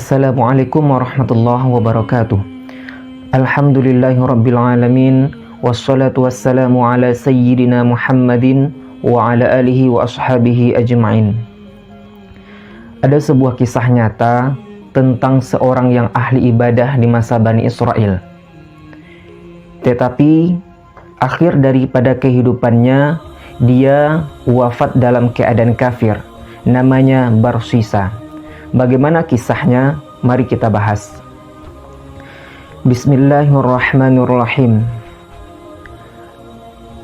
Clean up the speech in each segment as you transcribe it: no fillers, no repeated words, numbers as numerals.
Assalamualaikum warahmatullahi wabarakatuh. Alhamdulillahirrabbilalamin. Wassalatu wassalamu ala sayyidina Muhammadin wa ala alihi wa ashabihi ajma'in. Ada sebuah kisah nyata tentang seorang yang ahli ibadah di masa Bani Israel. Tetapi akhir daripada kehidupannya, dia wafat dalam keadaan kafir. Namanya Barsisa. Bagaimana kisahnya? Mari kita bahas. Bismillahirrahmanirrahim.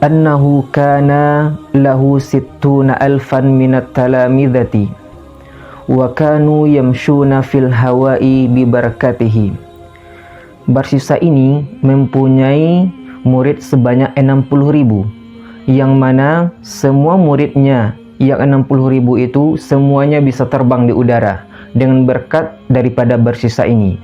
Annahu kana lahu sittuna alfan minat talamidhati wa kanu yamshuna fil hawa'i bibarakatihi. Barsisa ini mempunyai murid sebanyak 60.000, yang mana semua muridnya yang 60.000 itu semuanya bisa terbang di udara dengan berkat daripada Barsisa ini.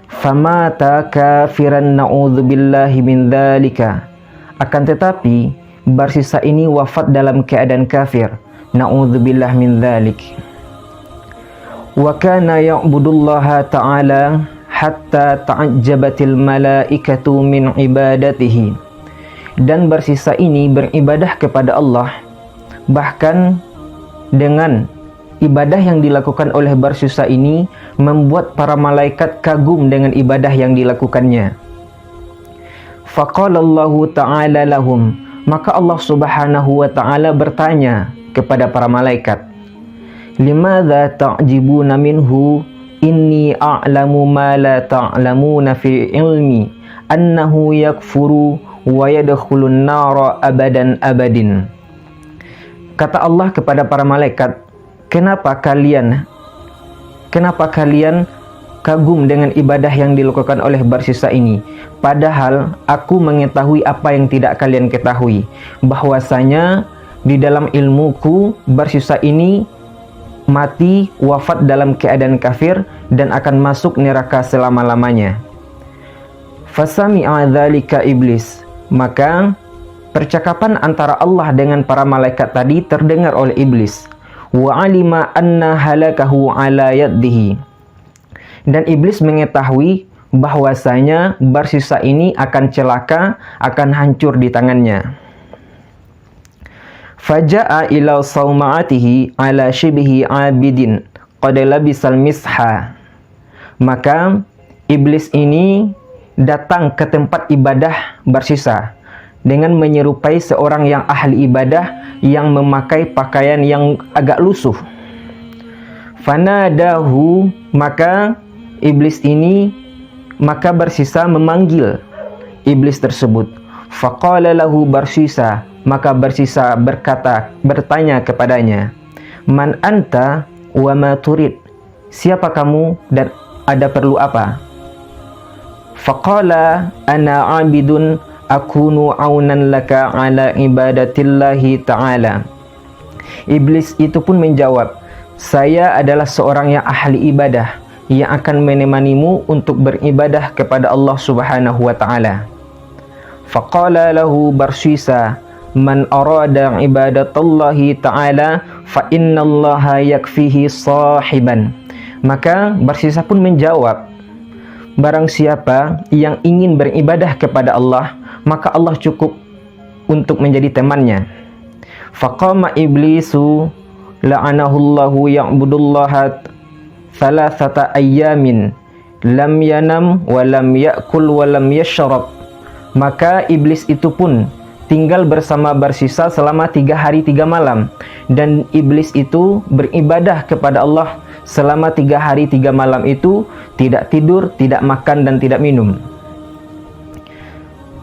Famata kafiran na'udzubillahi min dzalika. Akan tetapi Barsisa ini wafat dalam keadaan kafir. Na'udzubillah min dzalik. Wa kana ya'budullaha ta'ala hatta ta'ajjabatil malaikatu min ibadatihi. Dan Barsisa ini beribadah kepada Allah, bahkan dengan ibadah yang dilakukan oleh Barsisa ini membuat para malaikat kagum dengan ibadah yang dilakukannya. Faqalallahu ta'ala lahum. Maka Allah subhanahu wa ta'ala bertanya kepada para malaikat, limadza ta'jibuna minhu inni a'lamu ma la ta'lamuna fi ilmi annahu yakfuru wa yadkhulun nara abadan abadin. Kata Allah kepada para malaikat, Kenapa kalian kagum dengan ibadah yang dilakukan oleh Barsisa ini? Padahal aku mengetahui apa yang tidak kalian ketahui, bahwasanya di dalam ilmuku Barsisa ini mati wafat dalam keadaan kafir dan akan masuk neraka selama-lamanya. Fasami'a dzalika iblis. Maka percakapan antara Allah dengan para malaikat tadi terdengar oleh iblis. Wa alima anna halakahu ala yaddihi. Dan iblis mengetahui bahwasanya Barsisa ini akan celaka, akan hancur di tangannya. Faja'a ila sawma'atihi ala shibhi abidin qad labisal misha. Maka iblis ini datang ke tempat ibadah Barsisa dengan menyerupai seorang yang ahli ibadah yang memakai pakaian yang agak lusuh. Fanadahu. Maka Barsisa memanggil iblis tersebut. Faqala lahu Barsisa. Maka Barsisa bertanya kepadanya, Man anta wa ma turid. Siapa kamu dan ada perlu apa? Faqala ana abidun akunu aunan laka ala ibadatillahi ta'ala. Iblis itu pun menjawab, saya adalah seorang yang ahli ibadah yang akan menemanimu untuk beribadah kepada Allah subhanahu wa ta'ala. Faqala lahu Barsisa, man arada ibadatallahi ta'ala fa innallaha yakfihi sahiban. Maka Barsisa pun menjawab, barang siapa yang ingin beribadah kepada Allah, maka Allah cukup untuk menjadi temannya. Faqama iblisu la'anahullahu ya'budullaha thalathata ayyamin lam yanam wa lam ya'kul wa lam yashrab. Maka iblis itu pun tinggal bersama Barsisa selama 3 hari 3 malam, dan iblis itu beribadah kepada Allah selama 3 hari 3 malam itu, tidak tidur, tidak makan dan tidak minum.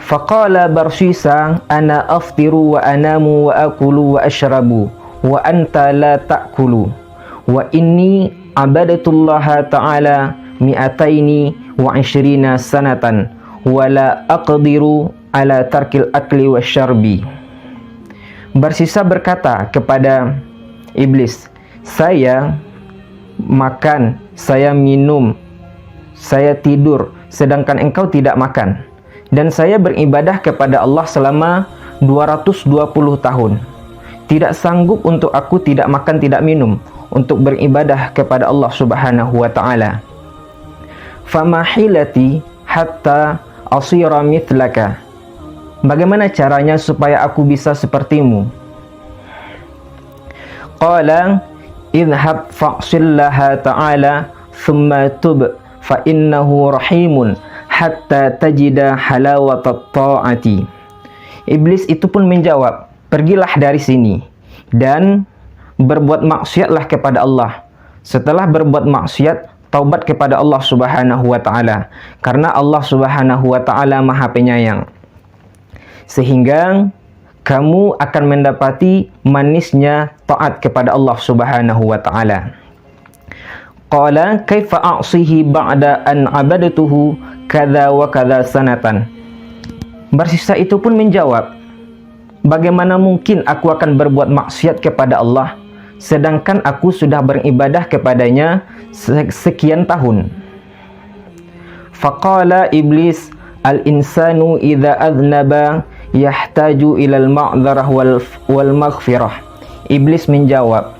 Faqala Barsisa, ana aftiru wa anamu wa akulu wa ashrabu wa anta la ta'kulu wa inni abadatullaha ta'ala mi'ataini wa 20 sanatan wa la aqdiru ala tarkil akli wa syarbi. Barsisa berkata kepada iblis, saya makan, saya minum, saya tidur, sedangkan engkau tidak makan. Dan saya beribadah kepada Allah selama 220 tahun. Tidak sanggup untuk aku tidak makan, tidak minum untuk beribadah kepada Allah subhanahu wa ta'ala. famahilati hatta asira mithlaka. Bagaimana caranya supaya aku bisa sepertimu? Qala idhhab fa'sillaha ta'ala thumma tub fa innahu rahimun hatta tajida halawatat ta'ati. Iblis itu pun menjawab, pergilah dari sini dan berbuat maksiatlah kepada Allah. Setelah berbuat maksiat, taubat kepada Allah Subhanahu wa taala, karena Allah Subhanahu wa taala Maha Penyayang. Sehingga kamu akan mendapati manisnya taat kepada Allah Subhanahu wa taala. Qala kaifa a'sihi ba'da an abadtuhu kadza wa kadza sanatan. Barsisa itu pun menjawab, bagaimana mungkin aku akan berbuat maksiat kepada Allah sedangkan aku sudah beribadah kepadanya sekian tahun. Faqala iblis al-insanu idza adznaba yahtaju ilal ma'dzarah wal maghfirah. Iblis menjawab,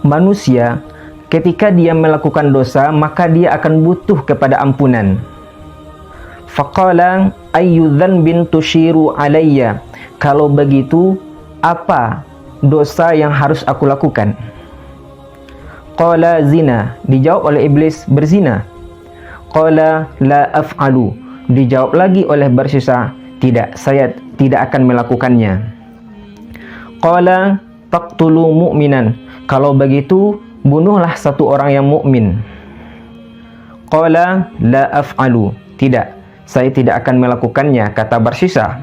manusia ketika dia melakukan dosa maka dia akan butuh kepada ampunan. Faqala ayyu dzanbin tushiru alayya. Kalau begitu, apa dosa yang harus aku lakukan? Qala zina. Dijawab oleh iblis, berzina. Qala la af'alu. Dijawab lagi oleh barsisa, tidak, saya tidak akan melakukannya. Qala taqtulu mu'minan. Kalau begitu, bunuhlah satu orang yang mukmin. Qala la af'alu. Tidak, saya tidak akan melakukannya, kata barsisa.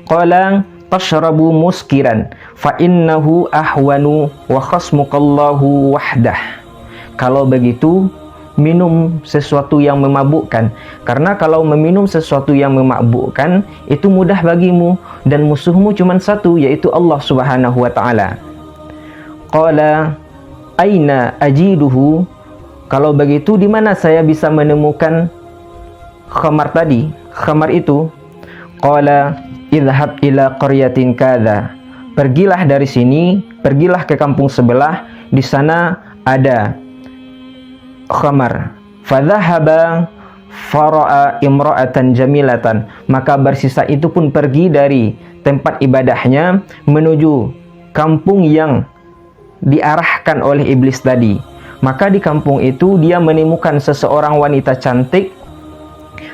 Qala tashrabu muskiran fa innahu ahwanu wa khasmukallahu wahdah. Kalau begitu, minum sesuatu yang memabukkan, karena kalau meminum sesuatu yang memabukkan itu mudah bagimu dan musuhmu cuma satu, yaitu Allah Subhanahu wa taala. Qala aina ajiduhu. Kalau begitu di mana saya bisa menemukan khamar tadi, khamar itu? Qala idhhab ila qaryatin kadza. Pergilah dari sini, pergilah ke kampung sebelah, di sana ada khamar. Fadhahaba fara'a imra'atan jamilatan. Maka barsisa itu pun pergi dari tempat ibadahnya menuju kampung yang diarahkan oleh iblis tadi. Maka di kampung itu dia menemukan seseorang wanita cantik.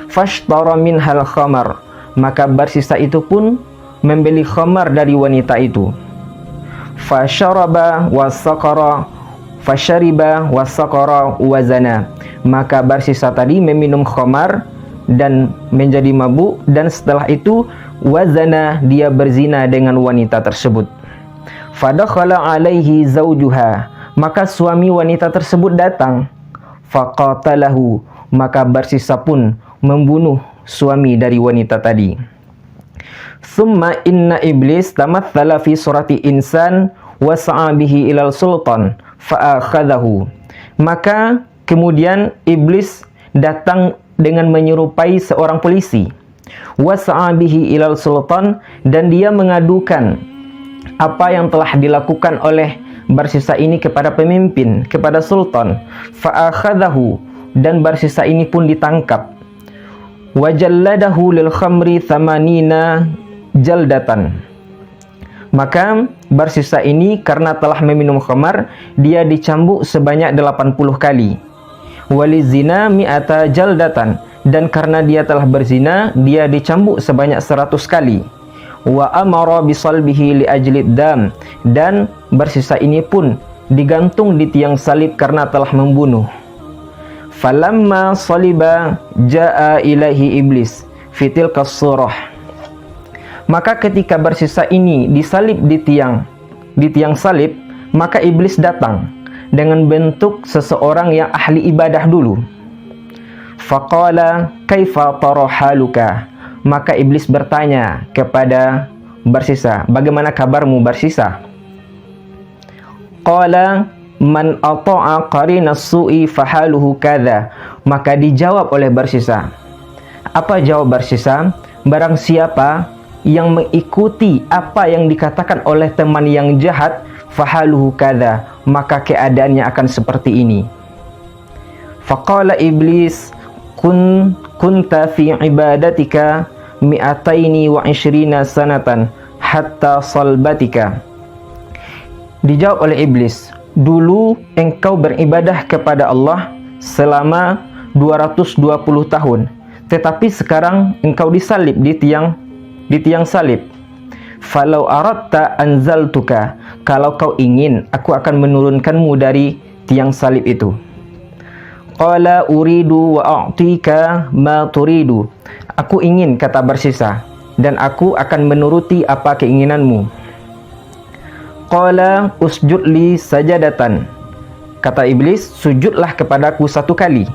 Fashtara minhal khamar. Maka barsisa itu pun membeli khamar dari wanita itu. Fasyaraba wasaqara fasyariba wasaqara wazana. Maka barsisa tadi meminum khamar dan menjadi mabuk, dan setelah itu wazana, dia berzina dengan wanita tersebut. Fadakhala alaihi zaujuha. Maka suami wanita tersebut datang. Faqatalahu. Maka barsisa pun membunuh suami dari wanita tadi. Summa inna iblis tamathala fi surati insan wa sa'a bihi ilal sultan fa'akhadahu. Maka kemudian iblis datang dengan menyerupai seorang polisi. Wa sa'a bihi ilal sultan, dan dia mengadukan apa yang telah dilakukan oleh barsisa ini kepada pemimpin, kepada sultan. Fa'akhadahu, dan barsisa ini pun ditangkap. Wajalladahu lil khamri thamanina jaldatan. Maka barsisa ini karena telah meminum khamar, dia dicambuk sebanyak 80 kali. Walizina mi'ata jaldatan, dan karena dia telah berzina, dia dicambuk sebanyak 100 kali. Wa amara bisalbihi li ajlid dam, dan barsisa ini pun digantung di tiang salib karena telah membunuh. Falamma saliba jaa ilaihi iblis fitil kasurah. Maka ketika barsisa ini disalib di tiang salib, maka iblis datang dengan bentuk seseorang yang ahli ibadah dulu. Faqala kaifa tara haluka. Maka iblis bertanya kepada barsisa, bagaimana kabarmu barsisa? Qala man ata'a qarinas su'i fahaluhu kadza. Maka dijawab oleh barsisa. Apa jawab barsisa? Barang siapa yang mengikuti apa yang dikatakan oleh teman yang jahat, fahaluhu kadza, maka keadaannya akan seperti ini. Faqala iblis kunta fi ibadatika 220 sanatan hatta salbatika. Dijawab oleh iblis, dulu engkau beribadah kepada Allah selama 220 tahun, tetapi sekarang engkau disalib di tiang salib. Falau aradta anzaltuka, kalau kau ingin aku akan menurunkanmu dari tiang salib itu. Qala uridu wa a'tika ma turidu, aku ingin, kata bersisa, dan aku akan menuruti apa keinginanmu. Qala usjud li sajadatan, kata iblis, sujudlah kepadaku 1 kali.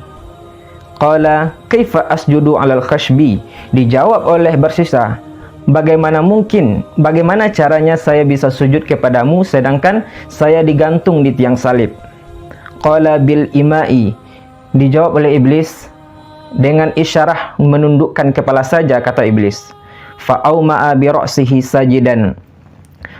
Qala kaifa asjudu alal khashbi, dijawab oleh bersisa, bagaimana caranya saya bisa sujud kepadamu sedangkan saya digantung di tiang salib. Qala bil imai, dijawab oleh iblis, dengan isyarah menundukkan kepala saja, kata iblis. Fa'auma'a bi ra'sihi sajidan,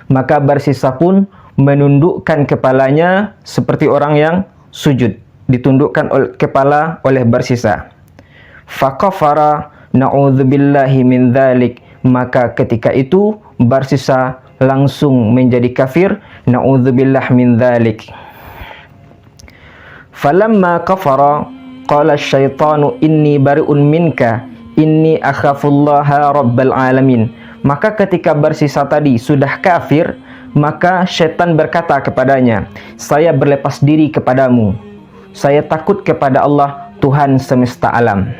maka bersisa pun menundukkan kepalanya seperti orang yang sujud, ditundukkan kepala oleh bersisa. Faqafara na'udzubillahi min dzalik, maka ketika itu bersisa langsung menjadi kafir, na'udzubillah min dzalik. Falamma kafara qala syaitanu inni bari'un minka inni akhafullaha rabbal alamin. Maka ketika bersisa tadi sudah kafir, maka syaitan berkata kepadanya, saya berlepas diri kepadamu, saya takut kepada Allah Tuhan semesta alam.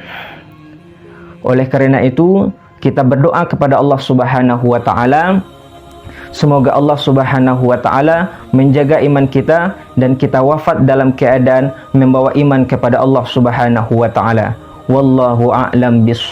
Oleh karena itu kita berdoa kepada Allah Subhanahu wa taala, semoga Allah Subhanahu wa taala menjaga iman kita dan kita wafat dalam keadaan membawa iman kepada Allah Subhanahu wa taala. Wallahu a'lam bissawab.